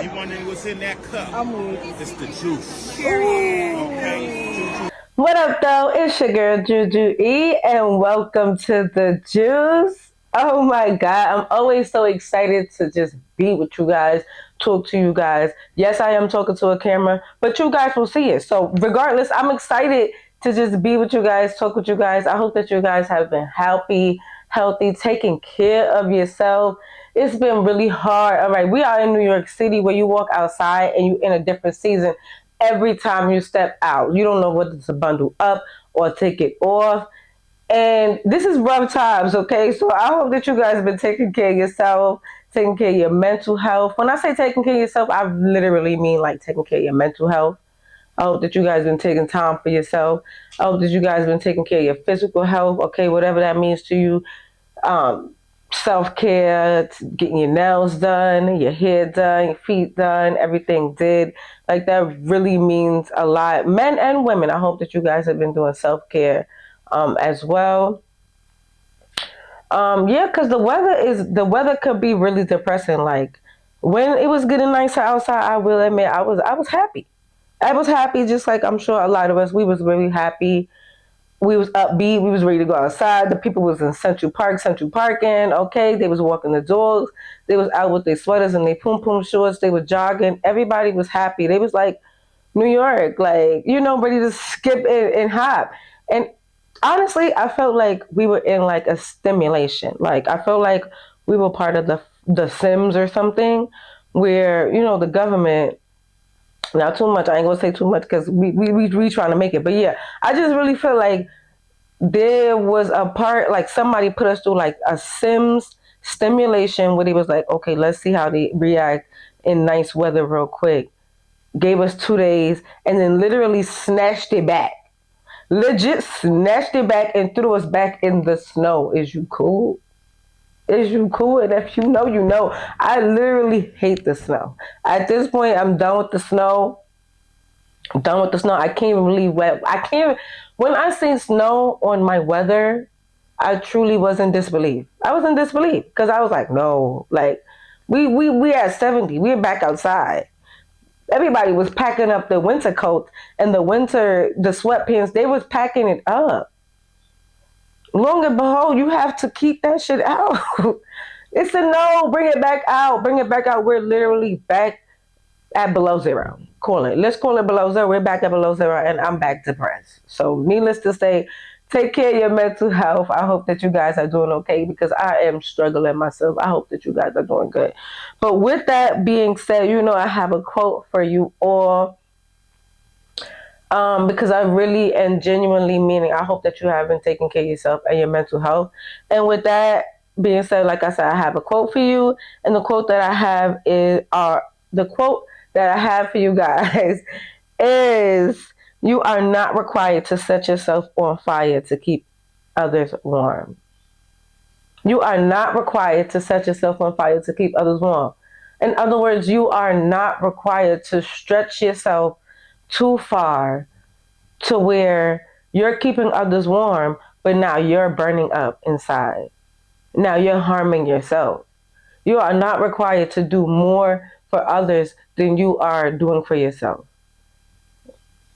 You wondering what's in that cup? I'm weak. It's the juice. Period. Okay? What up, though? It's your girl, Jujue, and welcome to the Juice. Oh my God, I'm always so excited to just be with you guys, talk to you guys. Yes, I am talking to a camera, but you guys will see it. So, regardless, I'm excited to just be with you guys, talk with you guys. I hope that you guys have been happy, healthy, taking care of yourself. It's been really hard. All right, we are in New York City where you walk outside and you're in a different season every time you step out. You don't know whether to bundle up or take it off. And this is rough times, okay? So I hope that you guys have been taking care of yourself, taking care of your mental health. When I say taking care of yourself, I literally mean like taking care of your mental health. I hope that you guys have been taking time for yourself. I hope that you guys have been taking care of your physical health, okay? Whatever that means to you. Self-care, getting your nails done, your hair done, your feet done, everything did. Like, that really means a lot. Men and women, I hope that you guys have been doing self-care as well. Yeah, because the weather could be really depressing. Like, when it was getting nicer outside, I will admit I was happy. I was happy, just like I'm sure a lot of us, we was really happy. We was upbeat. We was ready to go outside. The people was in Central Parking. Okay, they was walking the dogs. They was out with their sweaters and their pom shorts. They were jogging. Everybody was happy. They was like New York, like, ready to skip and hop. And honestly, I felt like we were in like a stimulation. Like, I felt like we were part of the Sims or something, where the government. Not too much. I ain't gonna say too much because we trying to make it. But yeah, I just really feel like there was a part, like somebody put us through like a Sims stimulation where they was like, okay, let's see how they react in nice weather real quick. Gave us 2 days and then literally snatched it back. Legit snatched it back and threw us back in the snow. Is you cool? Is you cool? And if you know, you know. I literally hate the snow. At this point, I'm done with the snow. I'm done with the snow. I can't even believe wet. I can't. When I seen snow on my weather, I truly was in disbelief. I was in disbelief because I was like, no, like we at 70. We're back outside. Everybody was packing up the winter coats and the sweatpants. They was packing it up. Long and behold, you have to keep that shit out. It's a no. Bring it back out. Bring it back out. We're literally back at below zero. Let's call it below zero. We're back at below zero, and I'm back depressed. So, needless to say, take care of your mental health. I hope that you guys are doing okay because I am struggling myself. I hope that you guys are doing good. But with that being said, I have a quote for you all. Because I really and genuinely meaning, I hope that you have been taking care of yourself and your mental health. And with that being said, like I said, I have a quote for you, and the quote that I have for you guys is, "You are not required to set yourself on fire to keep others warm." You are not required to set yourself on fire to keep others warm. In other words, you are not required to stretch yourself too far to where you're keeping others warm, but now you're burning up inside. Now you're harming yourself. You are not required to do more for others than you are doing for yourself.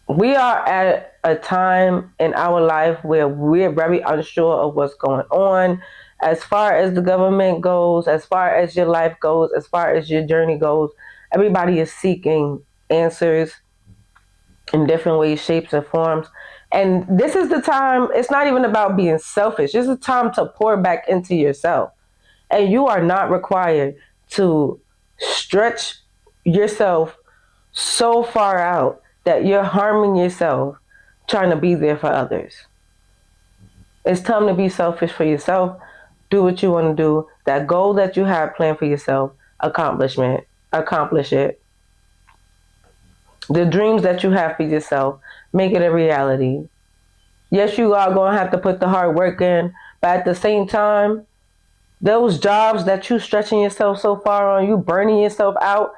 We are at a time in our life where we're very unsure of what's going on as far as the government goes, as far as your life goes, as far as your journey goes. Everybody is seeking answers in different ways, shapes, and forms. And this is the time, it's not even about being selfish. This is time to pour back into yourself. And you are not required to stretch yourself so far out that you're harming yourself trying to be there for others. It's time to be selfish for yourself. Do what you want to do. That goal that you have planned for yourself, accomplish it. The dreams that you have for yourself, make it a reality. Yes, you are going to have to put the hard work in, but at the same time, those jobs that you stretching yourself so far on, you burning yourself out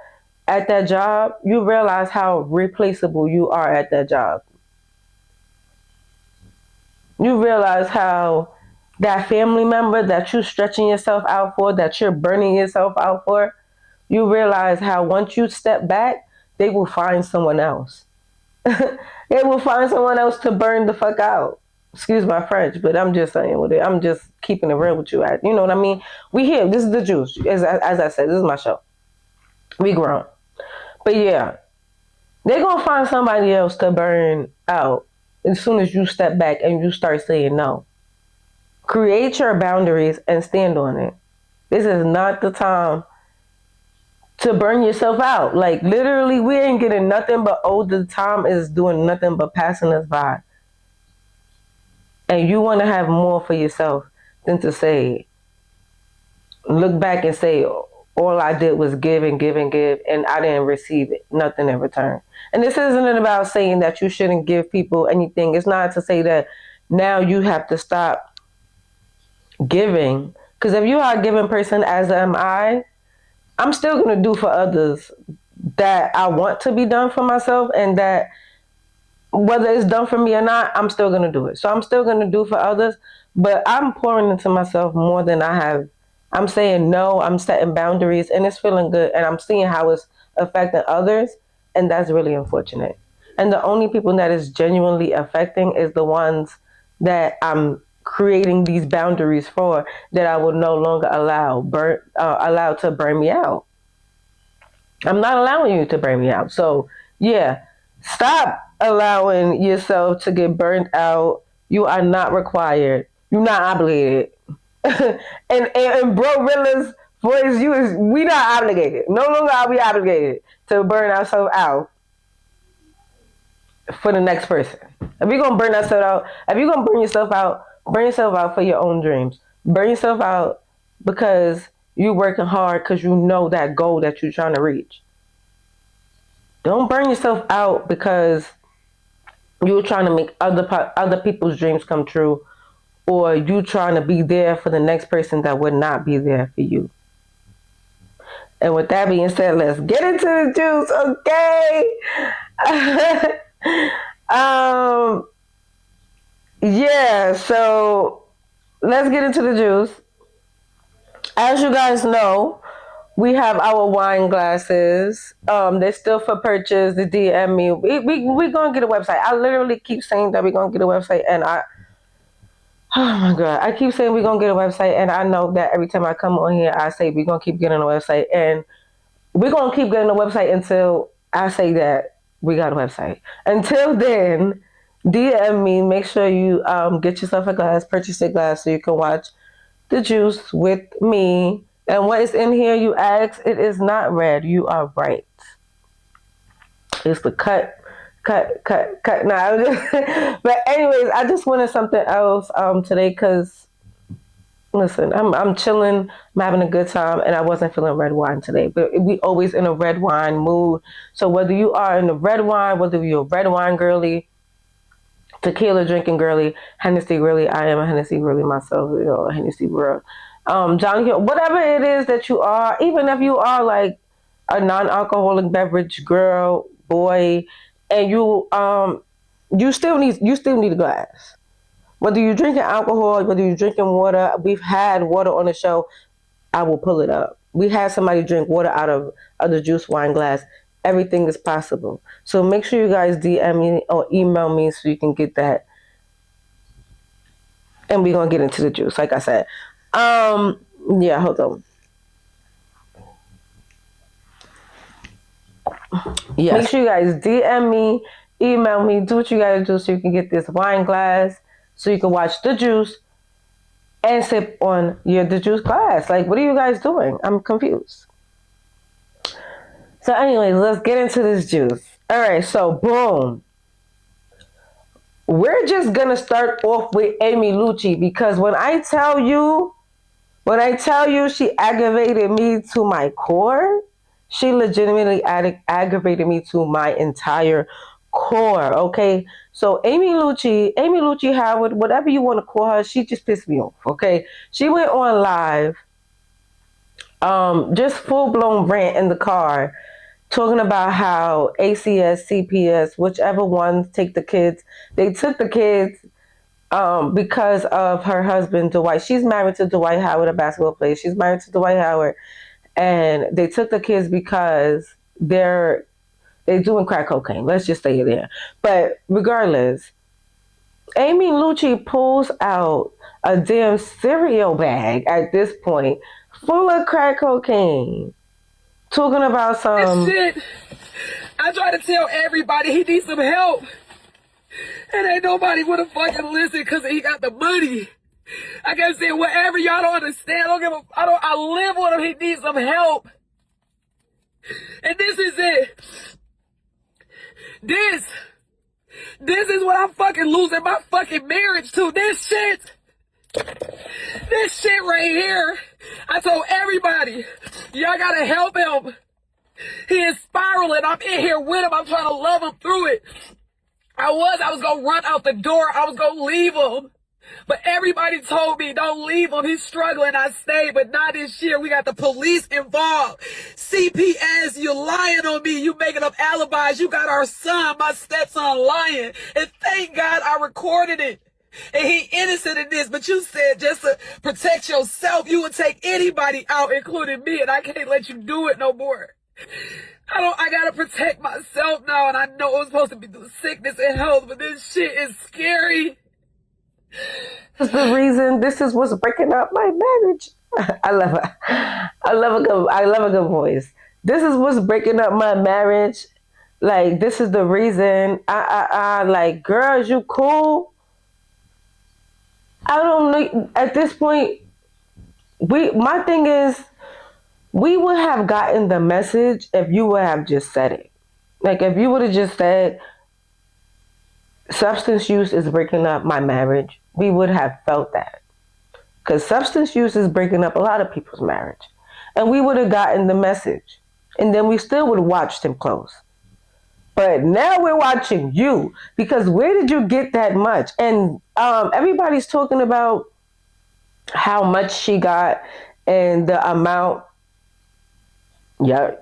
at that job, you realize how replaceable you are at that job. You realize how that family member that you're stretching yourself out for, that you're burning yourself out for, you realize how once you step back, they will find someone else. They will find someone else to burn the fuck out. Excuse my French, but I'm just saying with it. I'm just keeping it real with you. You know what I mean? We here. This is the juice. As I said, this is my show. We grown. But yeah, they're going to find somebody else to burn out as soon as you step back and you start saying no. Create your boundaries and stand on it. This is not the time to burn yourself out. Like, literally, we ain't getting nothing but older. Time is doing nothing but passing us by. And you want to have more for yourself than to say, look back and say, all I did was give and give and give, and I didn't receive nothing in return. And this isn't about saying that you shouldn't give people anything. It's not to say that now you have to stop giving. Because if you are a giving person, as am I'm still going to do for others that I want to be done for myself, and that whether it's done for me or not, I'm still going to do it. So I'm still going to do for others, but I'm pouring into myself more than I have. I'm saying no, I'm setting boundaries, and it's feeling good, and I'm seeing how it's affecting others, and that's really unfortunate. And the only people that is genuinely affecting is the ones that I'm creating these boundaries for, that I will no longer allow to burn me out. I'm not allowing you to burn me out. So yeah, stop allowing yourself to get burnt out. You are not required. You're not obligated. and Bro Rilla's voice, we not obligated. No longer are we obligated to burn ourselves out for the next person. If you're gonna burn yourself out, if you're gonna burn yourself out for your own dreams. Burn yourself out because you're working hard, because you know that goal that you're trying to reach. Don't burn yourself out because you're trying to make other people's dreams come true, or you trying to be there for the next person that would not be there for you. And with that being said, let's get into the juice, okay? Yeah, so let's get into the juice. As you guys know, we have our wine glasses. They're still for purchase. The DM me. We're going to get a website. I literally keep saying that we're going to get a website, and oh my God, I keep saying we're going to get a website, and I know that every time I come on here, I say we're going to keep getting a website, and we're going to keep getting a website until I say that we got a website. Until then, DM me. Make sure you get yourself a glass, purchase a glass so you can watch the juice with me. And what is in here, you ask? It is not red. You are right. It's the cut. Now, but anyways, I just wanted something else today because, listen, I'm chilling. I'm having a good time, and I wasn't feeling red wine today. But we always in a red wine mood. So whether you are in the red wine, whether you're a red wine girly, tequila drinking girly, Hennessy girly, I am a Hennessy girly myself, you know, a Hennessy girl. Johnny Hill, whatever it is that you are, even if you are like a non-alcoholic beverage girl, boy, and you still need a glass. Whether you're drinking alcohol, whether you're drinking water, we've had water on the show. I will pull it up. We had somebody drink water out of the juice wine glass. Everything is possible. So make sure you guys DM me or email me so you can get that. And we're going to get into the juice, like I said. Yeah, hold on. Yes. Make sure you guys DM me, email me, do what you got to do so you can get this wine glass, so you can watch the juice and sip on the juice glass. Like, what are you guys doing? I'm confused. So anyways, let's get into this juice. All right, so boom. We're just going to start off with Amylucci, because when I tell you she aggravated me to my core, she legitimately aggravated me to my entire core, okay? So Amylucci Howard, whatever you want to call her, she just pissed me off, okay? She went on live, just full-blown rant in the car, talking about how ACS, CPS, whichever ones take the kids, they took the kids because of her husband, Dwight. She's married to Dwight Howard, a basketball player. She's married to Dwight Howard. and they took the kids because they're doing crack cocaine. Let's just stay there. But regardless, Amy Lucci pulls out a damn cereal bag at this point full of crack cocaine. Talking about some shit. I try to tell everybody he needs some help. And ain't nobody would have fucking listened because he got the money. I kept saying, whatever, y'all don't understand. I live with him. He needs some help. And this is it. This is what I'm fucking losing my fucking marriage to. This shit right here. I told everybody, y'all gotta help him. He is spiraling. I'm in here with him. I'm trying to love him through it. I was gonna run out the door. I was gonna leave him. But everybody told me, don't leave him. He's struggling. I stayed, but not this year. We got the police involved. CPS, you lying on me. You making up alibis. You got our son, my stepson, lying. And thank God I recorded it. And he innocent in this, but you said just to protect yourself, you would take anybody out, including me, and I can't let you do it no more. I gotta protect myself now, and I know it was supposed to be through sickness and health, but this shit is scary. This is the reason. This is what's breaking up my marriage. I love her. I love a good voice. This is what's breaking up my marriage. Like, this is the reason. Like, girls, you cool? I don't know. At this point, my thing is, we would have gotten the message if you would have just said it. Like, if you would have just said, substance use is breaking up my marriage, we would have felt that. Because substance use is breaking up a lot of people's marriage. And we would have gotten the message. And then we still would have watched him close. But now we're watching you. Because where did you get that much? And everybody's talking about how much she got and the amount. Yeah.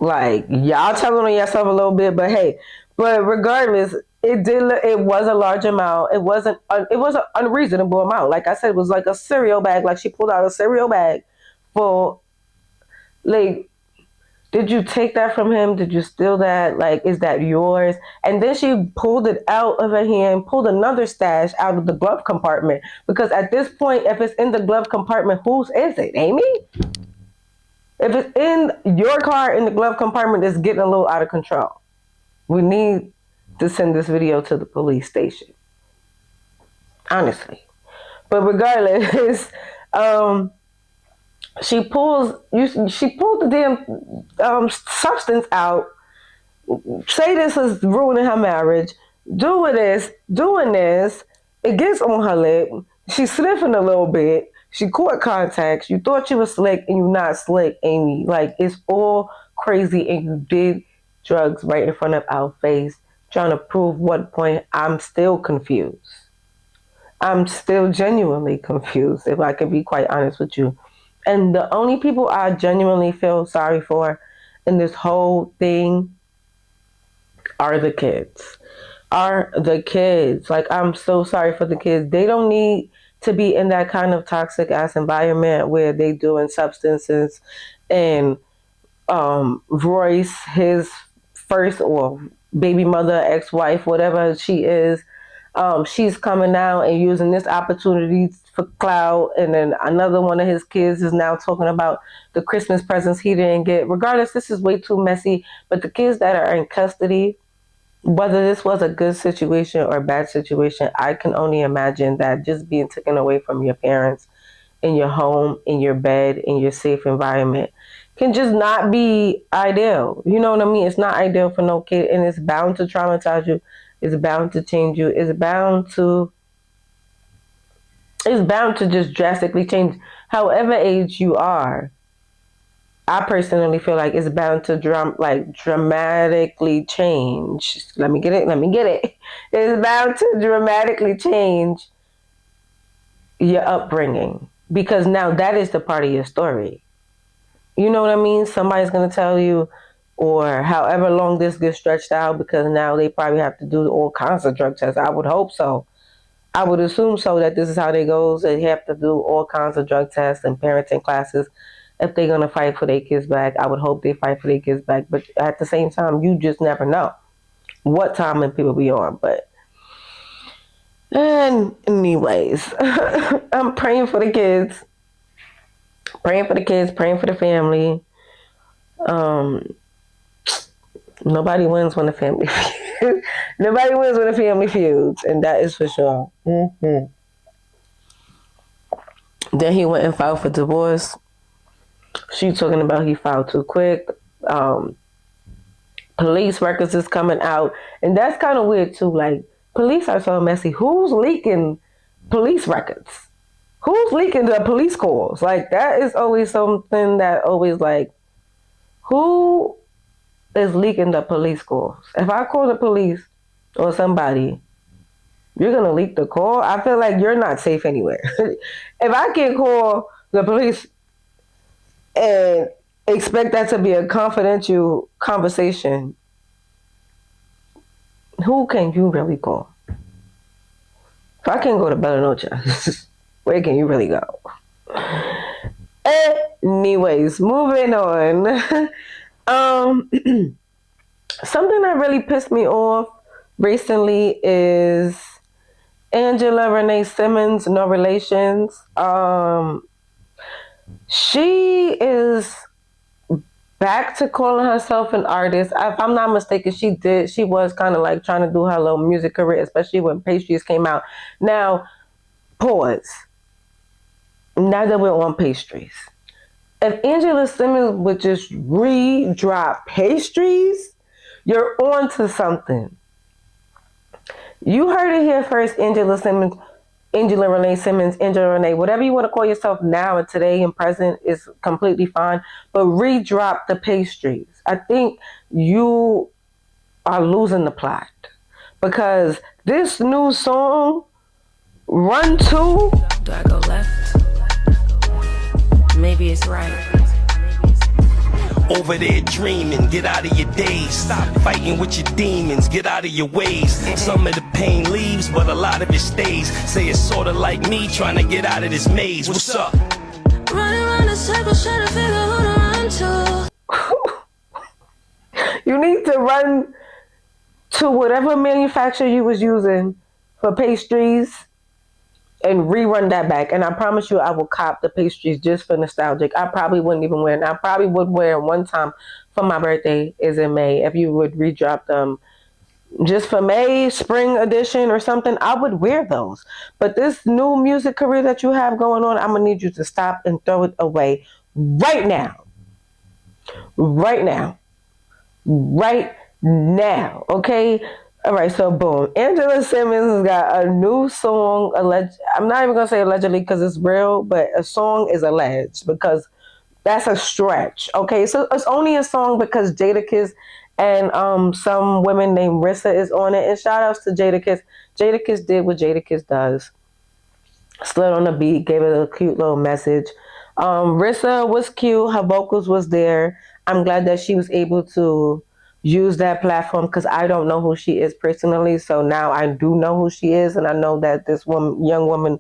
Like, y'all telling on yourself a little bit, but hey. But regardless, it was a large amount. It was an unreasonable amount. Like I said, it was like a cereal bag. Like, she pulled out a cereal bag full. Like, did you take that from him? Did you steal that? Like, is that yours? And then she pulled it out of her hand, pulled another stash out of the glove compartment. Because at this point, if it's in the glove compartment, whose is it? Amy? If it's in your car in the glove compartment, it's getting a little out of control. We need to send this video to the police station. Honestly. But regardless, she pulled the damn substance out. Say this is ruining her marriage. Doing this. It gets on her lip. She's sniffing a little bit. She caught contacts. You thought you were slick and you're not slick, Amy. Like, it's all crazy, and you did drugs right in front of our face, trying to prove what point. I'm still confused. I'm still genuinely confused, if I can be quite honest with you. And the only people I genuinely feel sorry for in this whole thing are the kids. Like, I'm so sorry for the kids. They don't need to be in that kind of toxic ass environment where they doing substances. And Royce, his first or baby mother, ex-wife, whatever she is, she's coming out and using this opportunity for clout. And then another one of his kids is now talking about the Christmas presents he didn't get. Regardless, this is way too messy. But the kids that are in custody, whether this was a good situation or a bad situation, I can only imagine that just being taken away from your parents in your home, in your bed, in your safe environment can just not be ideal. You know what I mean? It's not ideal for no kid, and it's bound to traumatize you. It's bound to change you. It's bound to just drastically change however age you are. I personally feel like it's bound to dramatically change. Let me get it. It's bound to dramatically change your upbringing, because now that is the part of your story. You know what I mean? Somebody's going to tell you, or however long this gets stretched out, because now they probably have to do all kinds of drug tests. I would hope so. I would assume so, that this is how they goes. They have to do all kinds of drug tests and parenting classes if they're gonna fight for their kids back. I would hope they fight for their kids back, but at the same time, you just never know what time and people be on. But and anyways, I'm praying for the kids, praying for the kids, praying for the family. Nobody wins when the family feuds. Nobody wins when the family feuds, and that is for sure. Mm-hmm. Then he went and filed for divorce. She talking about he filed too quick. Police records is coming out, and that's kind of weird too. Like, police are so messy. Who's leaking police records? Who's leaking the police calls? Like, that is always something that always, like, who is leaking the police calls? If I call the police or somebody, you're going to leak the call? I feel like you're not safe anywhere. If I can call the police and expect that to be a confidential conversation, who can you really call? If I can go to Bella Noche, where can you really go? Anyways, moving on. Something that really pissed me off recently is Angela Renee Simmons, No Relations. She is back to calling herself an artist. If I'm not mistaken, she was kind of like trying to do her little music career, especially when Pastries came out. Now, pause. Now that we're on Pastries. If Angela Simmons would just re-drop Pastries, you're on to something. You heard it here first, Angela Simmons, Angela Renee Simmons, Angela Renee, whatever you want to call yourself now and today and present is completely fine, but re-drop the Pastries. I think you are losing the plot because this new song, Run 2. Do I go left? Maybe it's right. Over there dreaming, get out of your days. Stop fighting with your demons, get out of your ways. Some of the pain leaves, but a lot of it stays. Say it's sorta like me trying to get out of this maze. What's up? Running around in circles, trying to figure who to run to. You need to run to whatever manufacturer you was using for Pastries and rerun that back. And I promise you I will cop the Pastries just for nostalgic. I probably wouldn't even wear it. I probably would wear it one time for my birthday is in May. If you would redrop them just for May, spring edition or something, I would wear those. But this new music career that you have going on, I'm going to need you to stop and throw it away right now. Right now. Right now. Okay? All right, so boom. Angela Simmons has got a new song. I'm not even going to say allegedly because it's real, but a song is alleged because that's a stretch. Okay, so it's only a song because Jadakiss and some women named Rissa is on it. And shout outs to Jadakiss. Jadakiss did what Jadakiss does. Slid on the beat, gave it a cute little message. Rissa was cute. Her vocals was there. I'm glad that she was able to use that platform because I don't know who she is personally. So now I do know who she is. And I know that this young woman,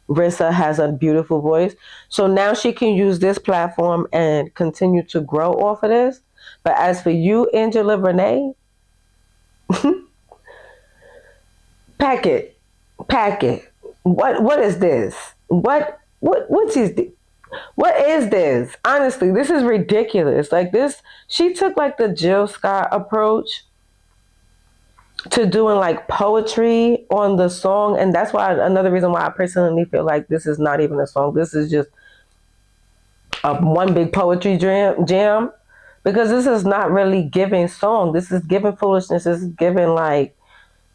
Rissa, has a beautiful voice. So now she can use this platform and continue to grow off of this. But as for you, Angela Renee, pack it. What is this? What is this? What is this? Honestly, this is ridiculous. Like this, she took like the Jill Scott approach to doing like poetry on the song. And that's why another reason why I personally feel like this is not even a song. This is just one big poetry jam. Because this is not really giving song. This is giving foolishness. This is giving like,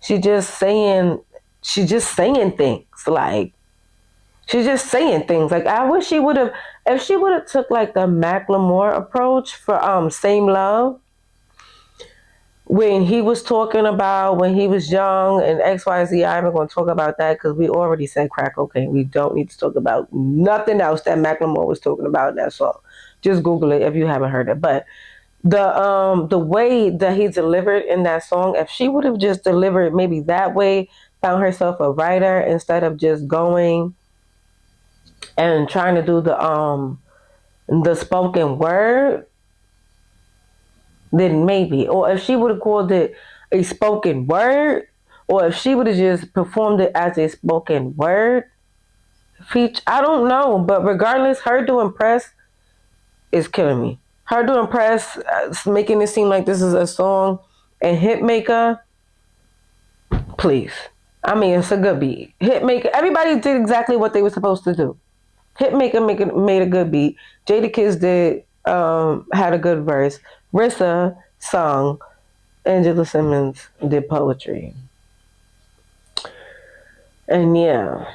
she's just saying things. Like, she's just saying things. Like, I wish she would have, if she would have took like the Macklemore approach for Same Love, when he was talking about when he was young and XYZ, I'm not going to talk about that because we already said crack cocaine. We don't need to talk about nothing else that Macklemore was talking about in that song. Just Google it if you haven't heard it. But the way that he delivered in that song, if she would have just delivered maybe that way, found herself a writer instead of just going and trying to do the the spoken word, then maybe. Or if she would have called it a spoken word, or if she would have just performed it as a spoken word feature, I don't know. But regardless, her doing press is killing me. Her doing press, making it seem like this is a song, and Hitmaker, please. I mean, it's a good beat. Hitmaker, everybody did exactly what they were supposed to do. Hitmaker made a good beat. Jadakiss did, had a good verse. Rissa sung. Angela Simmons did poetry. And yeah,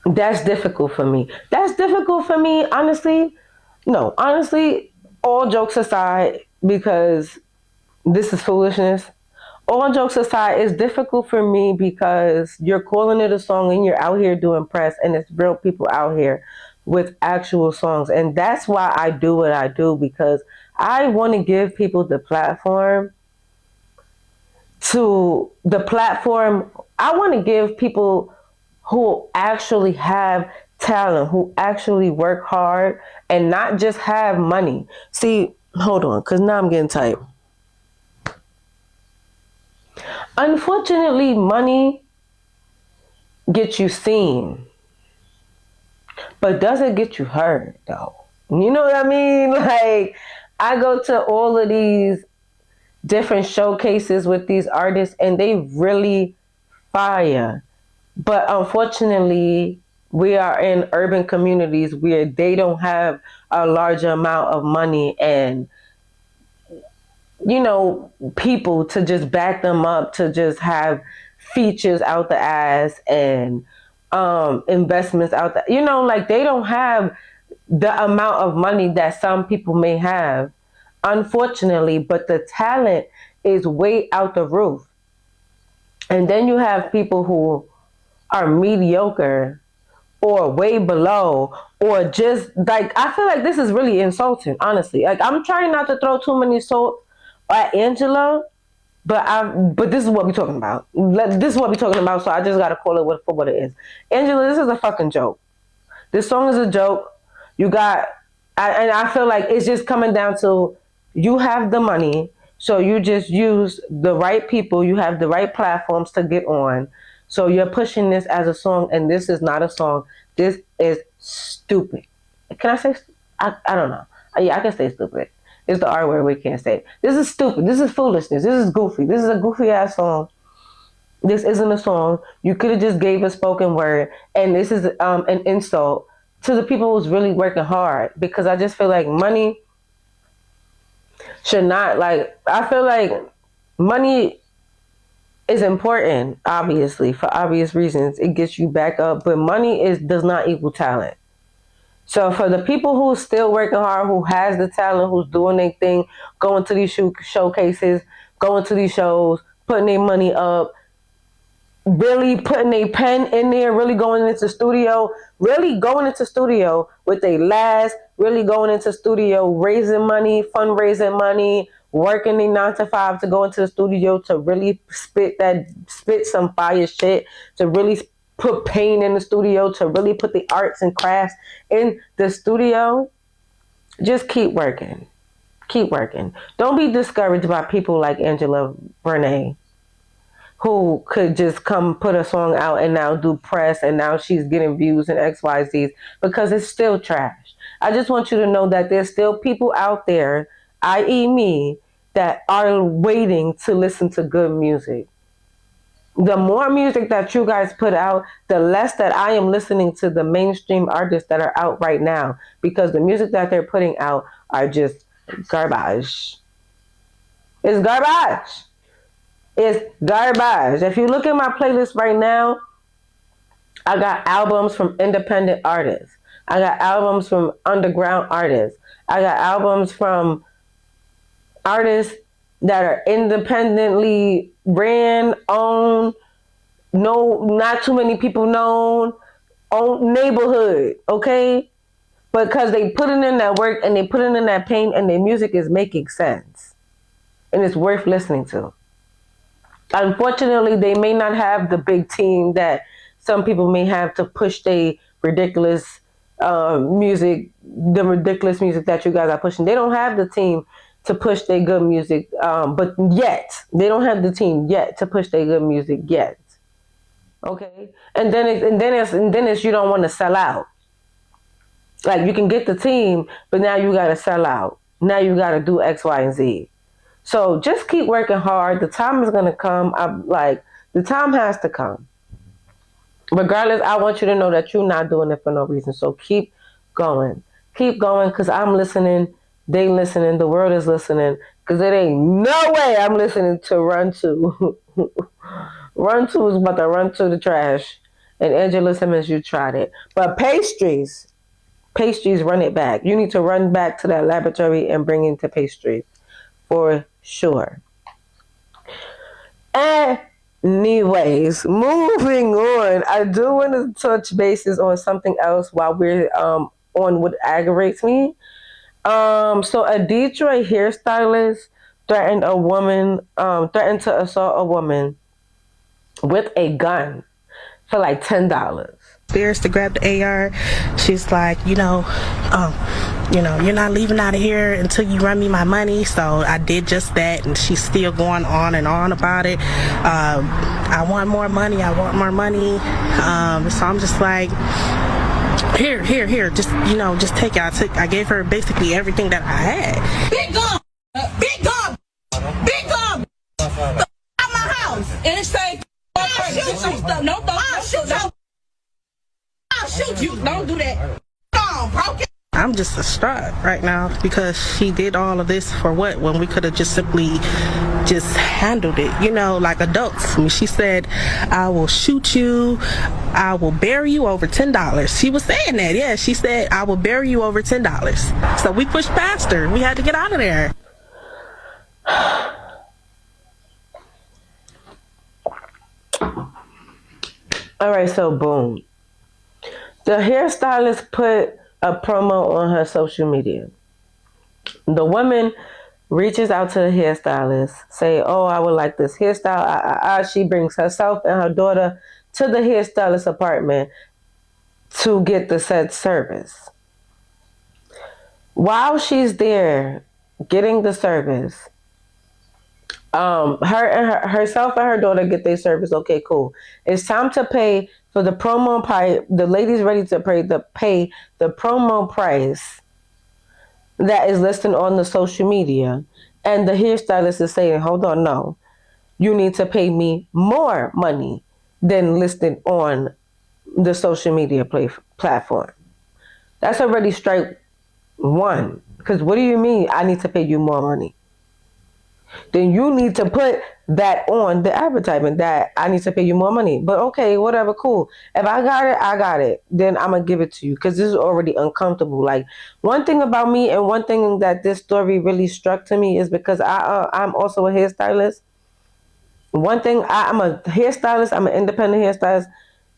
that's difficult for me. That's difficult for me, honestly. No, honestly, all jokes aside, because this is foolishness. All jokes aside, it's difficult for me because you're calling it a song and you're out here doing press, and it's real people out here with actual songs. And that's why I do what I do, because I want to give people the platform I want to give people who actually have talent, who actually work hard, and not just have money. See, hold on, because now I'm getting tight. Unfortunately, money gets you seen, but doesn't get you heard, though. You know what I mean? Like, I go to all of these different showcases with these artists, and they really fire. But unfortunately, we are in urban communities where they don't have a large amount of money and, people to just back them up, to just have features out the ass and investments out the, like they don't have the amount of money that some people may have, unfortunately, but the talent is way out the roof. And then you have people who are mediocre or way below, or just like, I feel like this is really insulting, honestly. Like, I'm trying not to throw too many salt at Angela, but this is what we're talking about. This is what we're talking about, so I just gotta call it for what it is. Angela, this is a fucking joke. This song is a joke. And I feel like it's just coming down to, you have the money, so you just use the right people, you have the right platforms to get on. So you're pushing this as a song, and this is not a song. This is stupid. Can I say, I don't know. Yeah, I can say stupid. It's the R word, we can't say it. This is stupid. This is foolishness. This is goofy. This is a goofy ass song. This isn't a song. You could have just gave a spoken word, and this is an insult to the people who's really working hard, because I just feel like money should not, I feel like money is important, obviously, for obvious reasons. It gets you back up, but money does not equal talent. So for the people who's still working hard, who has the talent, who's doing their thing, going to these showcases, going to these shows, putting their money up, really putting a pen in there, really going into studio with a last, really going into studio, raising money, fundraising money, working a 9 to 5 to go into the studio to really spit some fire shit, to really put pain in the studio, to really put the arts and crafts in the studio. Just keep working. Keep working. Don't be discouraged by people like Angela Renee, who could just come put a song out and now do press, and now she's getting views and XYZs, because it's still trash. I just want you to know that there's still people out there, i.e. me, that are waiting to listen to good music. The more music that you guys put out, the less that I am listening to the mainstream artists that are out right now, because the music that they're putting out are just garbage. It's garbage. It's garbage. If you look at my playlist right now, I got albums from independent artists. I got albums from underground artists. I got albums from artists that are independently ran, owned, not too many people known, own neighborhood, okay? Because they put in that work, and they put in that pain, and their music is making sense. And it's worth listening to. Unfortunately, they may not have the big team that some people may have to push their ridiculous music, the ridiculous music that you guys are pushing. They don't have the team to push their good music, but yet they don't have the team yet to push their good music yet. Okay, and then it's you don't want to sell out. Like you can get the team, but now you got to sell out. Now you got to do X, Y, and Z. So just keep working hard. The time is gonna come. I'm like, the time has to come. Regardless, I want you to know that you're not doing it for no reason. So keep going. Keep going, because I'm listening. They listening. The world is listening. Because it ain't no way I'm listening to Run To. Run To is about to run to the trash. And Angela Simmons, you tried it. But pastries, run it back. You need to run back to that laboratory and bring it to pastries. For sure. Anyways, moving on. I do want to touch bases on something else while we're on what aggravates me. So a Detroit hairstylist threatened to assault a woman with a gun for like $10. To grab the AR. She's like, you're not leaving out of here until you run me my money. So I did just that, and she's still going on and on about it. I want more money. So I'm just like, here, just take it. I gave her basically everything that I had. Big gun, out my house, and it say, I'll shoot some stuff. No, I'll shoot you. Don't do that. Come on, bro. I'm just distraught right now because she did all of this for what, when we could have just simply just handled it, like adults. I mean, she said, I will shoot you, I will bury you over $10. She was saying that, yeah. She said, I will bury you over $10. So we pushed past her. We had to get out of there. All right, so boom. The hairstylist put a promo on her social media. The woman reaches out to the hairstylist, say, oh, I would like this hairstyle. She brings herself and her daughter to the hairstylist apartment to get the said service. While she's there getting the service, herself and her daughter get their service. Okay, cool. It's time to pay for the promo price. The lady's ready to pay the promo price that is listed on the social media. And the hairstylist is saying, hold on, no. You need to pay me more money than listed on the social media platform. That's already strike one. Because what do you mean I need to pay you more money? Then you need to put that on the advertisement that I need to pay you more money. But okay, whatever, cool. If I got it. Then I'm going to give it to you, because this is already uncomfortable. Like, one thing about me, and one thing that this story really struck to me, is because I'm also a hairstylist. One thing, I'm a hairstylist. I'm an independent hairstylist.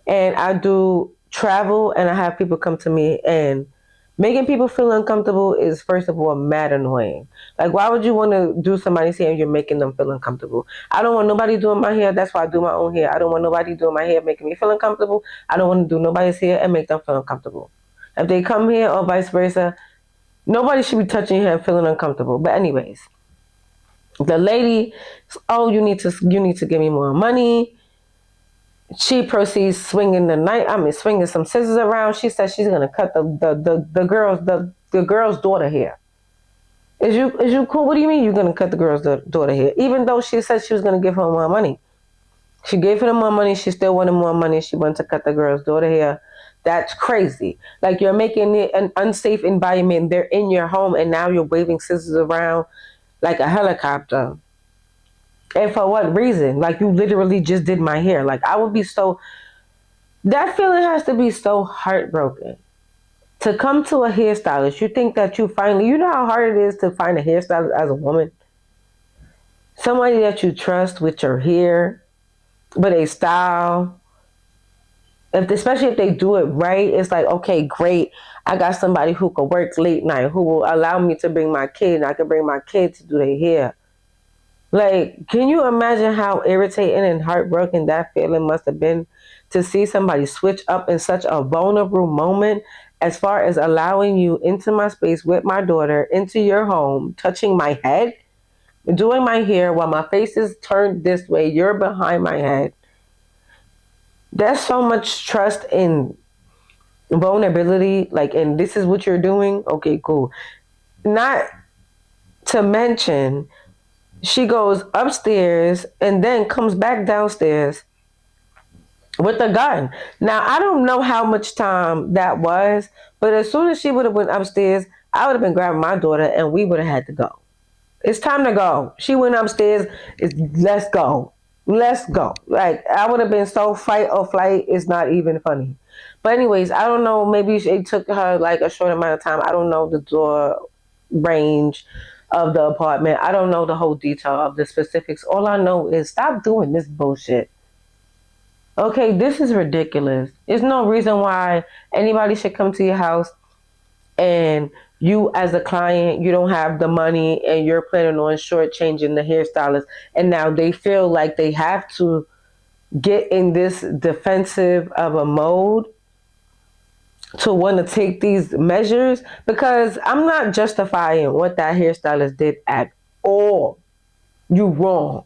And I do travel, and I have people come to me, and making people feel uncomfortable is, first of all, mad annoying. Like, why would you want to do somebody's hair and you're making them feel uncomfortable? I don't want nobody doing my hair. That's why I do my own hair. I don't want nobody doing my hair making me feel uncomfortable. I don't want to do nobody's hair and make them feel uncomfortable. If they come here or vice versa, nobody should be touching your hair and feeling uncomfortable. But anyways, the lady, oh, you need to give me more money. She proceeds swinging some scissors around. She says she's gonna cut the girl's daughter hair. Is you cool? What do you mean you're gonna cut the girl's daughter hair? Even though she said she was gonna give her more money, she gave her more money. She still wanted more money. She wanted to cut the girl's daughter hair. That's crazy. Like, you're making it an unsafe environment. They're in your home, and now you're waving scissors around like a helicopter. And for what reason? Like, you literally just did my hair. Like, I would be that feeling has to be so heartbroken. To come to a hairstylist, you think that you know how hard it is to find a hairstylist as a woman? Somebody that you trust with your hair, but a style. Especially if they do it right, it's like, okay, great. I got somebody who could work late night, who will allow me to bring my kid, and I can bring my kid to do their hair. Like, can you imagine how irritating and heartbroken that feeling must have been to see somebody switch up in such a vulnerable moment as far as allowing you into my space with my daughter, into your home, touching my head, doing my hair while my face is turned this way, you're behind my head. There's so much trust in vulnerability, like, and this is what you're doing. Okay, cool. Not to mention, she goes upstairs and then comes back downstairs with a gun. Now, I don't know how much time that was, but as soon as she would have went upstairs, I would have been grabbing my daughter and we would have had to go. It's time to go. She went upstairs. Let's go. Let's go. Like, I would have been so fight or flight. It's not even funny. But anyways, I don't know. Maybe it took her like a short amount of time. I don't know the door range of the apartment. I don't know the whole detail of the specifics. All I know is stop doing this bullshit. Okay, this is ridiculous. There's no reason why anybody should come to your house and you as a client, you don't have the money and you're planning on shortchanging the hairstylist, and now they feel like they have to get in this defensive of a mode to want to take these measures, because I'm not justifying what that hairstylist did at all. You wrong.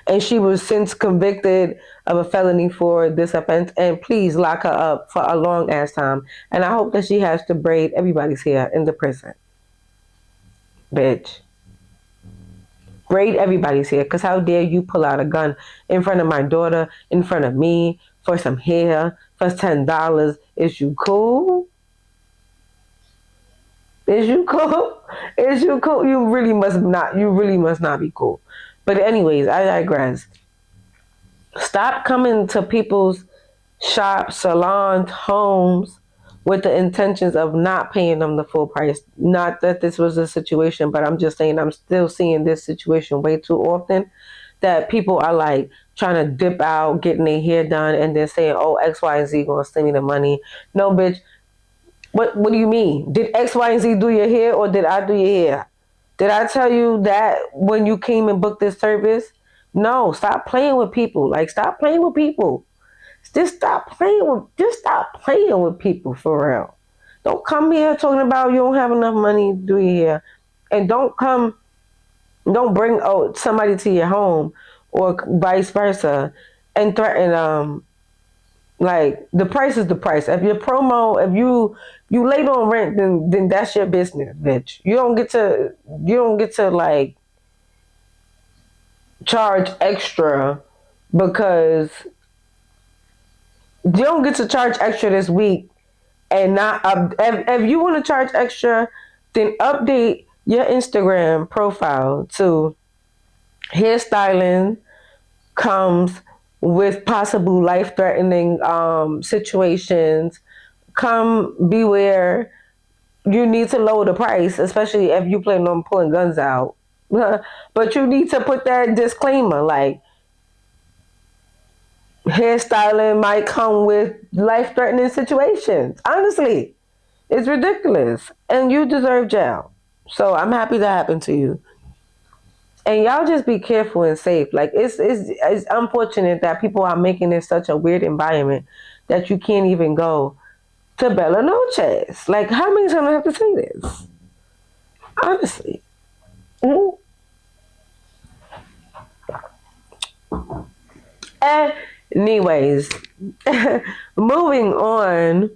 And she was since convicted of a felony for this offense, and please lock her up for a long ass time. And I hope that she has to braid everybody's hair in the prison. Bitch. Braid everybody's hair, because how dare you pull out a gun in front of my daughter, in front of me, for some hair, for $10. Is you cool? Is you cool? Is you cool? You really must not be cool. But anyways, I digress. Stop coming to people's shops, salons, homes with the intentions of not paying them the full price. Not that this was a situation, but I'm just saying I'm still seeing this situation way too often, that people are like trying to dip out, getting their hair done, and then saying, oh, X, Y, and Z gonna send me the money. No, bitch. What do you mean? Did X, Y, and Z do your hair, or did I do your hair? Did I tell you that when you came and booked this service? No, stop playing with people. Like, stop playing with people. Just stop playing with people for real. Don't come here talking about you don't have enough money to do your hair. And don't bring somebody to your home or vice versa and threaten like, the price is the price. If your promo, if you late on rent, then that's your business, bitch. You don't get to like charge extra, because you don't get to charge extra this week and not if you want to charge extra, then update your Instagram profile to hairstyling comes with possible life-threatening situations. Come beware. You need to lower the price, especially if you plan on pulling guns out. But you need to put that disclaimer, like, hairstyling might come with life-threatening situations. Honestly, it's ridiculous, and you deserve jail. So I'm happy that happened to you. And y'all just be careful and safe. Like, it's unfortunate that people are making this such a weird environment that you can't even go to Bella Noches. Like, how many times do I have to say this? Honestly. Mm-hmm. Anyways, moving on.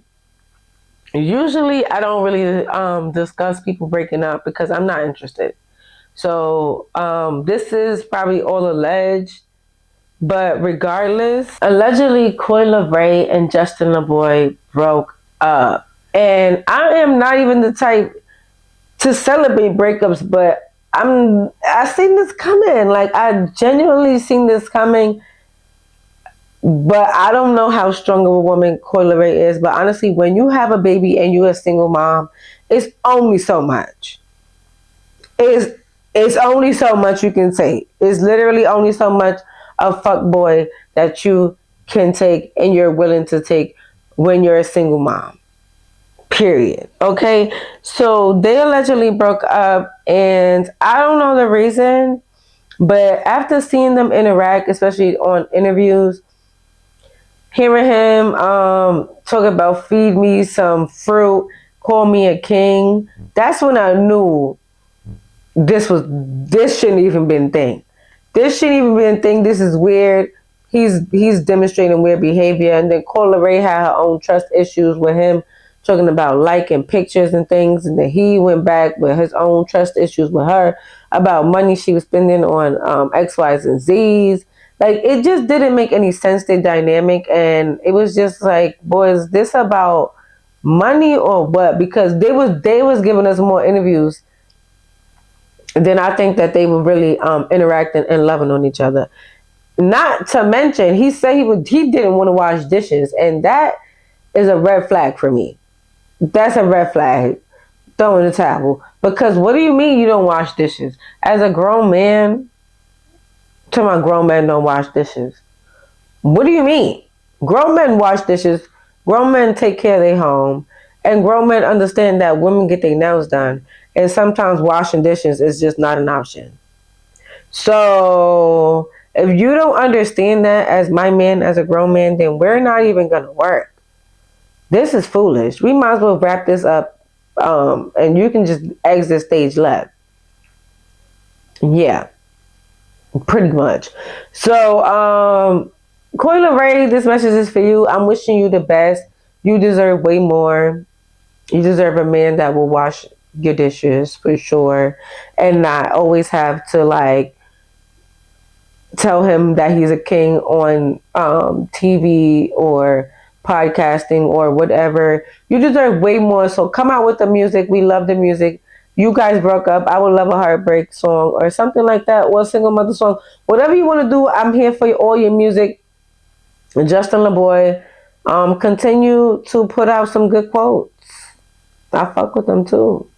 Usually I don't really discuss people breaking up because I'm not interested. So this is probably all alleged, but regardless, allegedly Coi Leray and Justin Leboy broke up. And I am not even the type to celebrate breakups, but I seen this coming. Like, I genuinely seen this coming. But I don't know how strong of a woman Coi Leray is. But honestly, when you have a baby and you're a single mom, it's only so much. It's only so much you can take. It's literally only so much of fuckboy that you can take and you're willing to take when you're a single mom. Period. Okay? So they allegedly broke up, and I don't know the reason, but after seeing them interact, especially on interviews, hearing him talk about feed me some fruit call me a king. That's when I knew this shouldn't even been a thing. This shouldn't even been a thing. This is weird. He's demonstrating weird behavior. And then leray had her own trust issues with him, talking about liking pictures and things. And then he went back with his own trust issues with her about money she was spending on X, Y's, and Z's. Like, it just didn't make any sense, the dynamic. And it was just like, boy, is this about money or what? Because they was giving us more interviews than I think that they were really interacting and loving on each other. Not to mention, he said he didn't want to wash dishes, and that is a red flag for me. That's a red flag. Throw in the towel. Because what do you mean you don't wash dishes? As a grown man, tell my grown men don't wash dishes. What do you mean? Grown men wash dishes. Grown men take care of their home. And grown men understand that women get their nails done. And sometimes washing dishes is just not an option. So if you don't understand that as my man, as a grown man, then we're not even going to work. This is foolish. We might as well wrap this up. And you can just exit stage left. Yeah. Pretty much. So, Coi Leray, this message is for you. I'm wishing you the best. You deserve way more. You deserve a man that will wash your dishes for sure, and not always have to like tell him that he's a king on TV or podcasting or whatever. You deserve way more. So come out with the music. We love the music. You guys broke up. I would love a heartbreak song or something like that, or a single mother song. Whatever you want to do, I'm here for all your music. Justin Leboy, continue to put out some good quotes. I fuck with them too.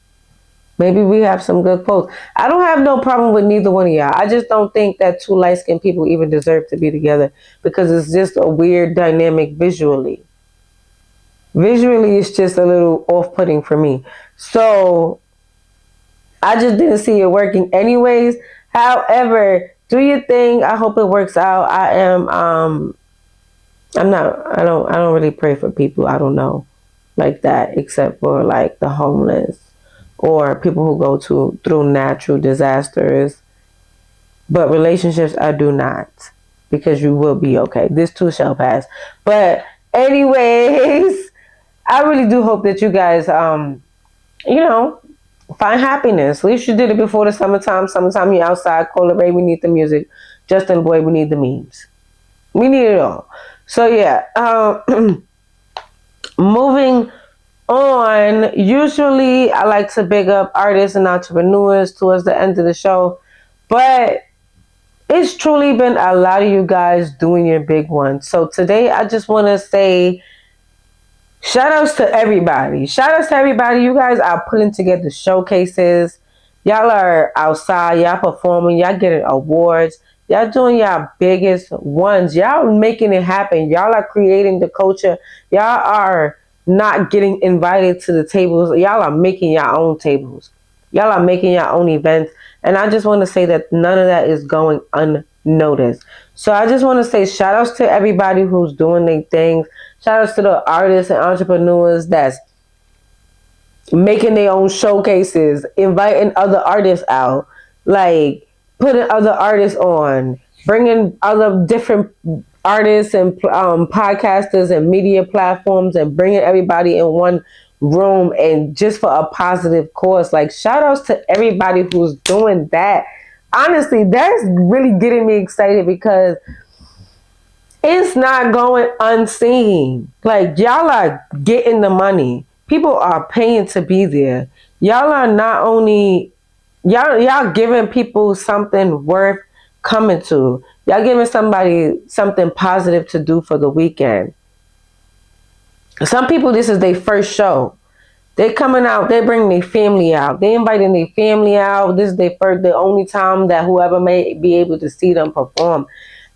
Maybe we have some good quotes. I don't have no problem with neither one of y'all. I just don't think that two light-skinned people even deserve to be together, because it's just a weird dynamic visually. Visually, it's just a little off-putting for me. So I just didn't see it working anyways. However, do your thing. I hope it works out. I don't really pray for people I don't know like that, except for like the homeless or people who go through natural disasters. But relationships, I do not, because you will be okay. This too shall pass. But anyways, I really do hope that you guys, find happiness. At least you did it before the summertime. Summertime, you're outside. Coi Leray, we need the music. Justin Leboy, we need the memes. We need it all. So yeah, moving on. Usually, I like to big up artists and entrepreneurs towards the end of the show, but it's truly been a lot of you guys doing your big one. So today, I just want to say shout outs to everybody. Shout outs to everybody. You guys are putting together showcases. Y'all are outside. Y'all performing. Y'all getting awards. Y'all doing y'all biggest ones. Y'all making it happen. Y'all are creating the culture. Y'all are not getting invited to the tables. Y'all are making your own tables. Y'all are making your own events. And I just want to say that none of that is going unnoticed. So I just want to say shout outs to everybody who's doing their things. Shout outs to the artists and entrepreneurs that's making their own showcases, inviting other artists out, like putting other artists on, bringing other different artists and podcasters and media platforms, and bringing everybody in one room and just for a positive cause. Like, shout outs to everybody who's doing that. Honestly, that's really getting me excited, because it's not going unseen. Like, y'all are getting the money. People are paying to be there. Y'all are not only y'all giving people something worth coming to. Y'all giving somebody something positive to do for the weekend. Some people, this is their first show. They coming out, they bring their family out. They inviting their family out. This is the only time that whoever may be able to see them perform.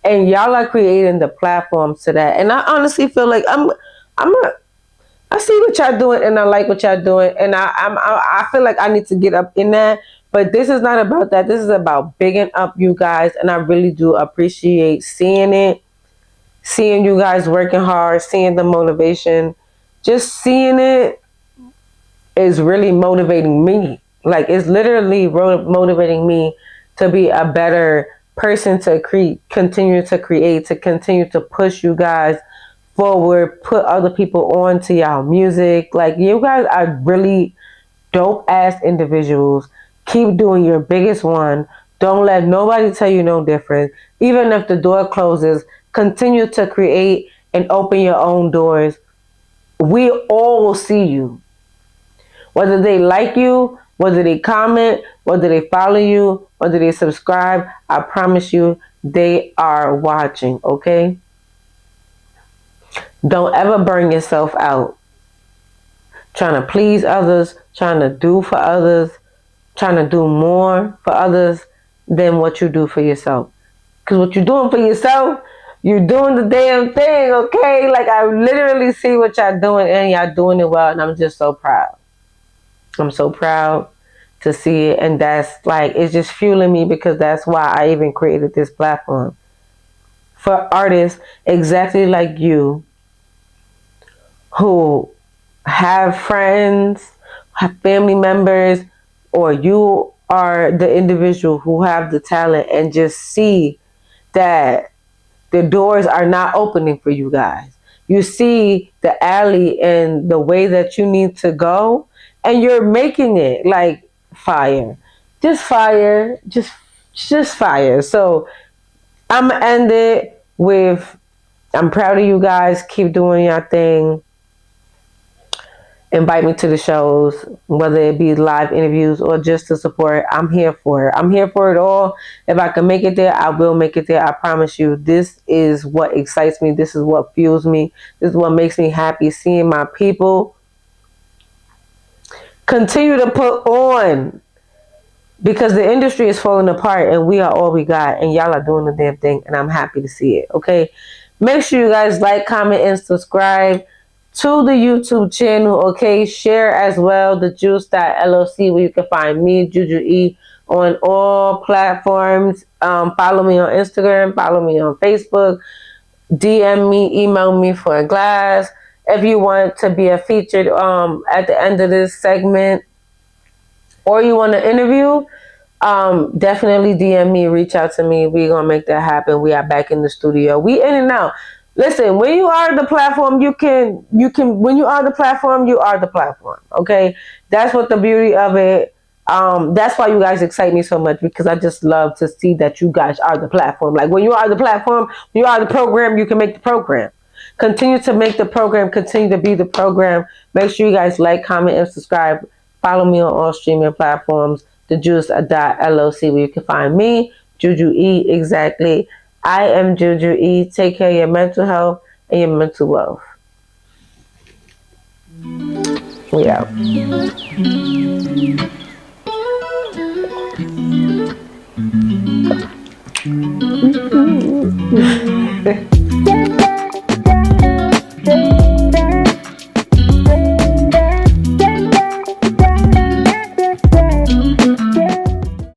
And y'all are creating the platforms to that. And I honestly feel like I see what y'all doing, and I like what y'all doing, and I feel like I need to get up in that. But this is not about that. This is about bigging up you guys, and I really do appreciate seeing it, seeing you guys working hard, seeing the motivation, just seeing it. is really motivating me. Like, it's literally motivating me to be a better person, to continue to create, to continue to push you guys forward, put other people on to y'all music. Like, you guys are really dope ass individuals. Keep doing your biggest one. Don't let nobody tell you no different. Even if the door closes, continue to create and open your own doors. We all will see you. Whether they like you, whether they comment, whether they follow you, whether they subscribe, I promise you, they are watching, okay? Don't ever burn yourself out trying to please others, trying to do for others, trying to do more for others than what you do for yourself. Because what you're doing for yourself, you're doing the damn thing, okay? Like, I literally see what y'all doing, and y'all doing it well, and I'm just so proud. I'm so proud to see it, and that's like, it's just fueling me, because that's why I even created this platform. For artists exactly like you, who have friends, have family members, or you are the individual who have the talent and just see that the doors are not opening for you guys. You see the alley and the way that you need to go, and you're making it like fire. Just fire. Just fire. So I'm going to end it with, I'm proud of you guys. Keep doing your thing. Invite me to the shows, whether it be live interviews or just to support. I'm here for it. I'm here for it all. If I can make it there, I will make it there. I promise you, this is what excites me. This is what fuels me. This is what makes me happy, seeing my people continue to put on, because the industry is falling apart and we are all we got, and y'all are doing the damn thing, and I'm happy to see it. Okay, make sure you guys like, comment, and subscribe to the YouTube channel. Okay, share as well, the Juice.LLC, where you can find me, Jujue, on all platforms. Follow me on Instagram, follow me on Facebook, DM me, email me for a glass. If you want to be a featured at the end of this segment, or you want to interview, definitely DM me, reach out to me. We're gonna make that happen. We are back in the studio. We in and out. Listen, when you are the platform, you can when you are the platform, you are the platform. Okay, that's what the beauty of it. That's why you guys excite me so much, because I just love to see that you guys are the platform. Like, when you are the platform, you are the program, you can make the program. Continue to make the program, continue to be the program. Make sure you guys like, comment, and subscribe. Follow me on all streaming platforms, thejuice.LLC, where you can find me, Jujue, exactly. I am Jujue. Take care of your mental health and your mental wealth. We out.